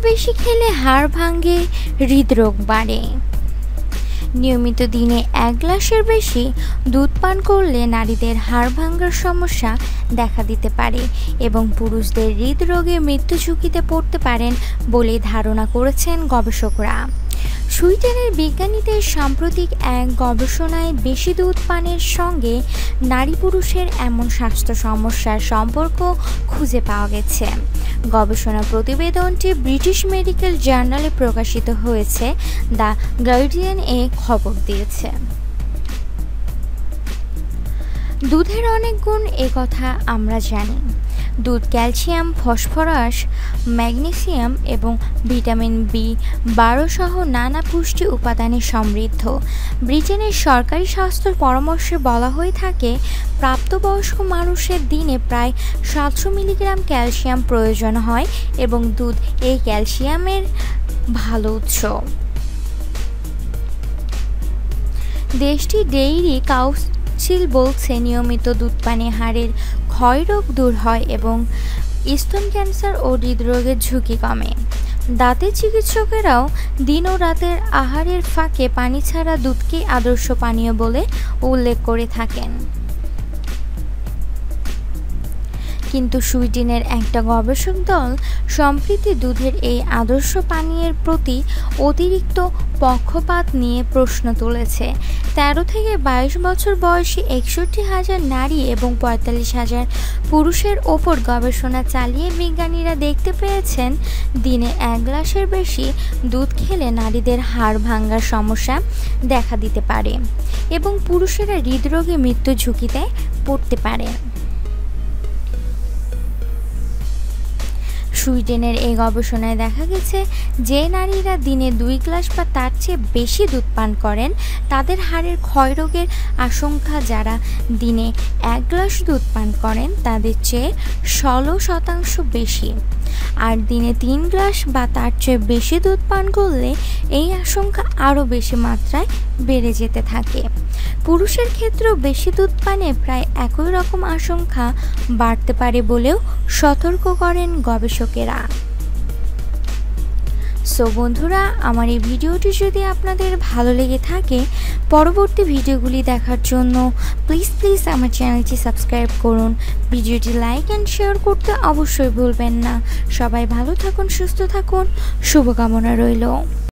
বেশি খেলে হাড় ভাঙে, হৃদরোগ বাড়ে। নিয়মিত দিনে 1 গ্লাসের বেশি দুধ পান করলে নারীদের হাড় ভাঙার সমস্যা দেখা দিতে পারে এবং পুরুষদের হৃদরোগে মৃত্যু ঝুঁকিতে পড়তে পারেন বলে ধারণা করেছেন গবেষকরা। সুইডেনের বিজ্ঞানীদের সাম্প্রতিক এক গবেষণায় বেশি দুধ পানের সঙ্গে নারী পুরুষের এমন স্বাস্থ্য সমস্যার সম্পর্ক খুঁজে পাওয়া গেছে। গবেষণা প্রতিবেদনটি ব্রিটিশ মেডিকেল জার্নালে প্রকাশিত হয়েছে, দ্য গার্ডিয়ান খবর দিয়েছে। দুধের অনেক গুণ কথা আমরা জানি। দুধ ক্যালসিয়াম, ফসফরাস, ম্যাগনেসিয়াম এবং ভিটামিন B12 সহ নানা পুষ্টি উপাদানে সমৃদ্ধ। ব্রিটেনের সরকারি স্বাস্থ্য পরামর্শে বলা হয়ে থাকে, প্রাপ্তবয়স্ক মানুষের দিনে প্রায় 700 মিলিগ্রাম ক্যালসিয়াম প্রয়োজন হয় এবং দুধ এই ক্যালসিয়ামের ভালো উৎস। দেশটির ডেইরি কাউন্সিল বলছে, নিয়মিত দুধ পানে হাড়ের ক্ষয়রোগ দূর হয় এবং স্তন ক্যান্সার ও হৃদরোগের ঝুঁকি কমে। দাঁতের চিকিৎসকেরাও দিন ও রাতের আহারের ফাঁকে পানি ছাড়া দুধকে আদর্শ পানীয় বলে উল্লেখ করে থাকেন। কিন্তু সুইডেনের একটা গবেষক দল সম্প্রতি দুধের এই আদর্শ পানীয়ের প্রতি অতিরিক্ত পক্ষপাত নিয়ে প্রশ্ন তুলেছে। 13 থেকে 22 বছর বয়সী 61,000 নারী এবং 45,000 পুরুষের ওপর গবেষণা চালিয়ে বিজ্ঞানীরা দেখতে পেয়েছেন, দিনে 1 গ্লাসের বেশি দুধ খেলে নারীদের হাড় ভাঙার সমস্যা দেখা দিতে পারে এবং পুরুষেরা হৃদরোগে মৃত্যু ঝুঁকিতে পড়তে পারে। সুইডেনের এই গবেষণায় দেখা গেছে, যে নারীরা দিনে 2 গ্লাস বা তার চেয়ে বেশি দুধ পান করেন তাদের হাড়ের ক্ষয়রোগের আশঙ্কা যারা দিনে 1 গ্লাস দুধ পান করেন তাদের চেয়ে 16% বেশি। আর দিনে 3 গ্লাস বা তার চেয়ে বেশি দুধ পান করলে এই আশঙ্কা আরও বেশি মাত্রায় বেড়ে যেতে থাকে। পুরুষের ক্ষেত্রেও বেশি দুধ পানে প্রায় একই রকম আশঙ্কা বাড়তে পারে বলেও সতর্ক করেন গবেষকেরা। সো বন্ধুরা, আমার এই ভিডিওটি যদি আপনাদের ভালো লেগে থাকে, পরবর্তী ভিডিওগুলি দেখার জন্য প্লিজ আমার চ্যানেলটি সাবস্ক্রাইব করুন। ভিডিওটি লাইক অ্যান্ড শেয়ার করতে অবশ্যই ভুলবেন না। সবাই ভালো থাকুন, সুস্থ থাকুন, শুভকামনা রইল।